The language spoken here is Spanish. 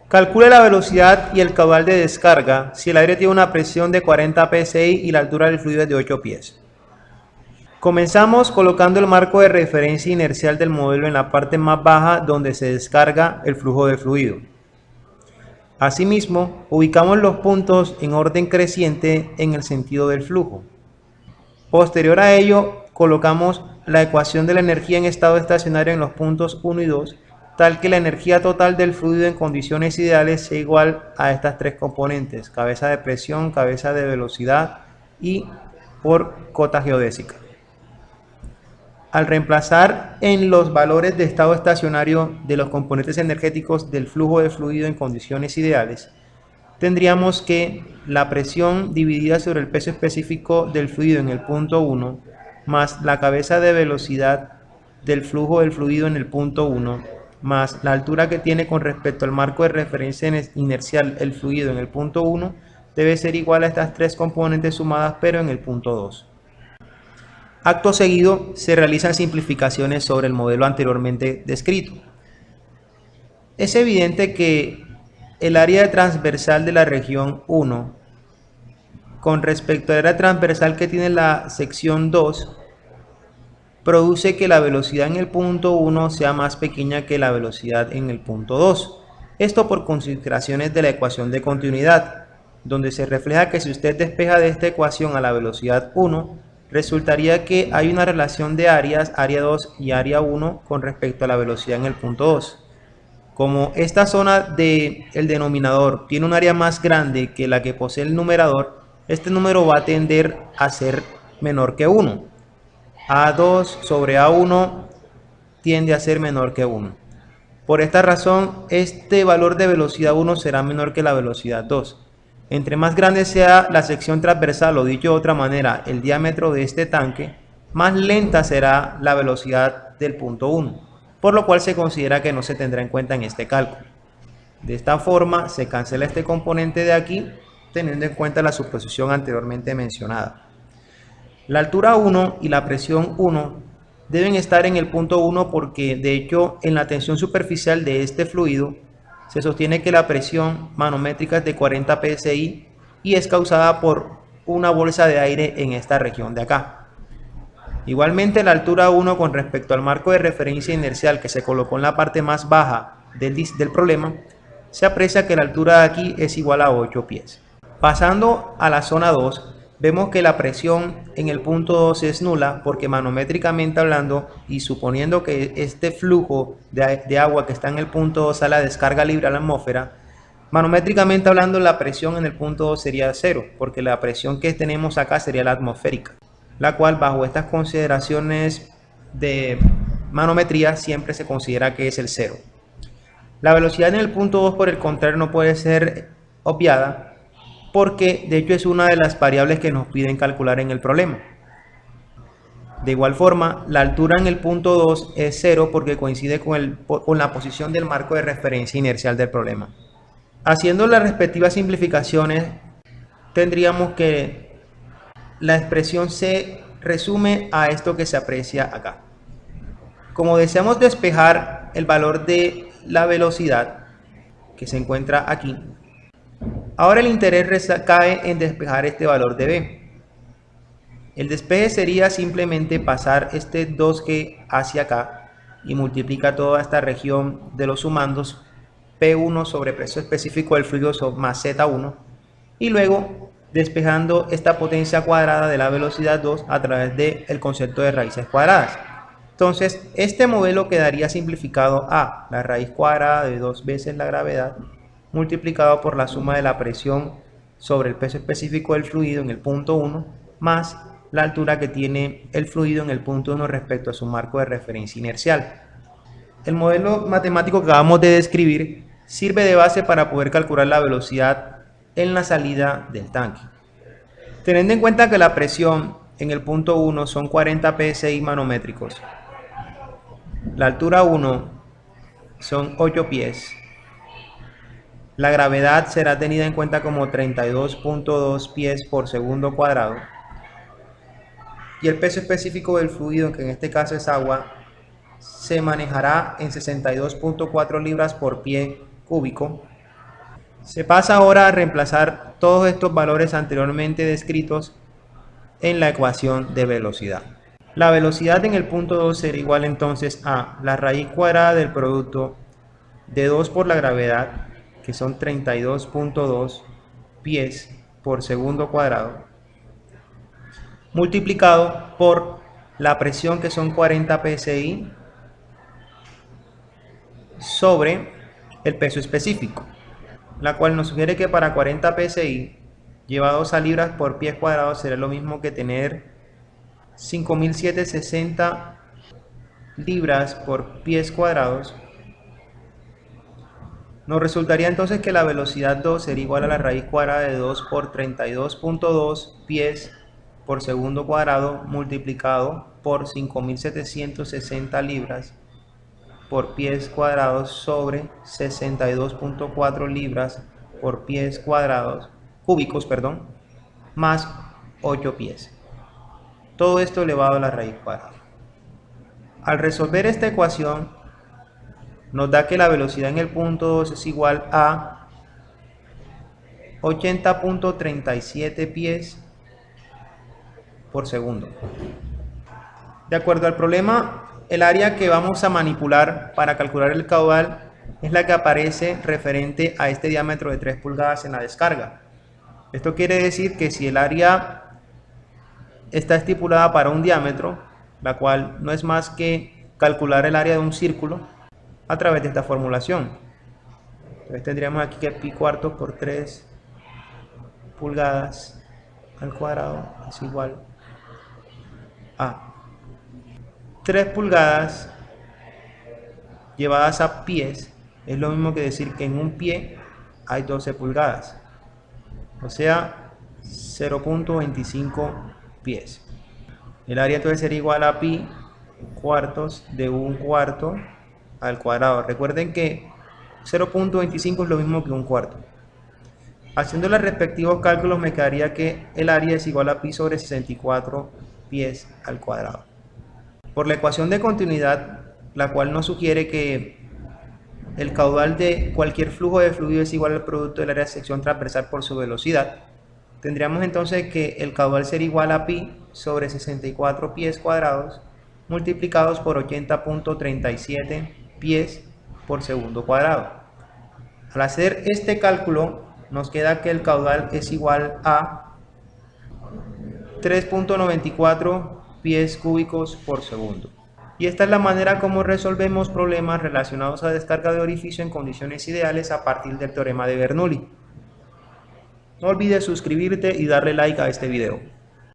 Calcule la velocidad y el caudal de descarga si el aire tiene una presión de 40 psi y la altura del fluido es de 8 pies. Comenzamos colocando el marco de referencia inercial del modelo en la parte más baja donde se descarga el flujo de fluido. Asimismo, ubicamos los puntos en orden creciente en el sentido del flujo. Posterior a ello, colocamos la ecuación de la energía en estado estacionario en los puntos 1 y 2, tal que la energía total del fluido en condiciones ideales sea igual a estas tres componentes: cabeza de presión, cabeza de velocidad y por cota geodésica. Al reemplazar en los valores de estado estacionario de los componentes energéticos del flujo de fluido en condiciones ideales, tendríamos que la presión dividida sobre el peso específico del fluido en el punto 1 más la cabeza de velocidad del flujo del fluido en el punto 1 más la altura que tiene con respecto al marco de referencia inercial el fluido en el punto 1 debe ser igual a estas tres componentes sumadas pero en el punto 2. Acto seguido se realizan simplificaciones sobre el modelo anteriormente descrito. Es evidente que el área transversal de la región 1 con respecto al área transversal que tiene la sección 2 produce que la velocidad en el punto 1 sea más pequeña que la velocidad en el punto 2. Esto por consideraciones de la ecuación de continuidad, donde se refleja que si usted despeja de esta ecuación a la velocidad 1, resultaría que hay una relación de áreas, área 2 y área 1 con respecto a la velocidad en el punto 2. Como esta zona del denominador tiene un área más grande que la que posee el numerador, este número va a tender a ser menor que 1. A2 sobre A1 tiende a ser menor que 1. Por esta razón, este valor de velocidad 1 será menor que la velocidad 2. Entre más grande sea la sección transversal, o dicho de otra manera, el diámetro de este tanque, más lenta será la velocidad del punto 1, por lo cual se considera que no se tendrá en cuenta en este cálculo. De esta forma se cancela este componente de aquí, teniendo en cuenta la suposición anteriormente mencionada. La altura 1 y la presión 1 deben estar en el punto 1 porque, de hecho, en la tensión superficial de este fluido se sostiene que la presión manométrica es de 40 psi y es causada por una bolsa de aire en esta región de acá. Igualmente, la altura 1 con respecto al marco de referencia inercial que se colocó en la parte más baja del problema, se aprecia que la altura de aquí es igual a 8 pies. Pasando a la zona 2, vemos que la presión en el punto 2 es nula porque manométricamente hablando y suponiendo que este flujo de agua que está en el punto 2 a la descarga libre a la atmósfera, manométricamente hablando la presión en el punto 2 sería 0 porque la presión que tenemos acá sería la atmosférica, la cual bajo estas consideraciones de manometría siempre se considera que es el 0. La velocidad en el punto 2 por el contrario no puede ser obviada porque de hecho es una de las variables que nos piden calcular en el problema. De igual forma, la altura en el punto 2 es 0 porque coincide con la posición del marco de referencia inercial del problema. Haciendo las respectivas simplificaciones, tendríamos que la expresión se resume a esto que se aprecia acá. Como deseamos despejar el valor de la velocidad que se encuentra aquí, ahora el interés cae en despejar este valor de B. El despeje sería simplemente pasar este 2G hacia acá y multiplica toda esta región de los sumandos P1 sobre peso específico del fluido más Z1 y luego despejando esta potencia cuadrada de la velocidad 2 a través del concepto de raíces cuadradas. Entonces, este modelo quedaría simplificado a la raíz cuadrada de 2 veces la gravedad multiplicado por la suma de la presión sobre el peso específico del fluido en el punto 1 más la altura que tiene el fluido en el punto 1 respecto a su marco de referencia inercial. El modelo matemático que acabamos de describir sirve de base para poder calcular la velocidad en la salida del tanque. Teniendo en cuenta que la presión en el punto 1 son 40 psi manométricos, la altura 1 son 8 pies, la gravedad será tenida en cuenta como 32.2 pies por segundo cuadrado y el peso específico del fluido, que en este caso es agua, se manejará en 62.4 libras por pie cúbico Se pasa ahora a reemplazar todos estos valores anteriormente descritos en la ecuación de velocidad. La velocidad en el punto 2 será igual entonces a la raíz cuadrada del producto de 2 por la gravedad, que son 32.2 pies por segundo cuadrado, multiplicado por la presión, que son 40 psi, sobre el peso específico, la cual nos sugiere que para 40 psi llevados a libras por pies cuadrados será lo mismo que tener 5.760 libras por pies cuadrados. Nos resultaría entonces que la velocidad 2 sería igual a la raíz cuadrada de 2 por 32.2 pies por segundo cuadrado multiplicado por 5.760 libras por pies cuadrados sobre 62.4 libras por pies cuadrados, cúbicos, más 8 pies. Todo esto elevado a la raíz cuadrada. Al resolver esta ecuación, nos da que la velocidad en el punto 2 es igual a 80.37 pies por segundo. De acuerdo al problema, el área que vamos a manipular para calcular el caudal es la que aparece referente a este diámetro de 3 pulgadas en la descarga. Esto quiere decir que si el área está estipulada para un diámetro, la cual no es más que calcular el área de un círculo a través de esta formulación. Entonces tendríamos aquí que pi cuarto por 3 pulgadas al cuadrado es igual a 3 pulgadas llevadas a pies, es lo mismo que decir que en un pie hay 12 pulgadas, o sea 0.25 pies. El área entonces sería igual a pi cuartos de un cuarto al cuadrado. Recuerden que 0.25 es lo mismo que un cuarto. Haciendo los respectivos cálculos me quedaría que el área es igual a pi sobre 64 pies al cuadrado. Por la ecuación de continuidad, la cual nos sugiere que el caudal de cualquier flujo de fluido es igual al producto del área de sección transversal por su velocidad, tendríamos entonces que el caudal sería igual a pi sobre 64 pies cuadrados multiplicados por 80.37 pies por segundo cuadrado. Al hacer este cálculo nos queda que el caudal es igual a 3.94 pies cúbicos por segundo. Y esta es la manera como resolvemos problemas relacionados a descarga de orificio en condiciones ideales a partir del teorema de Bernoulli. No olvides suscribirte y darle like a este video.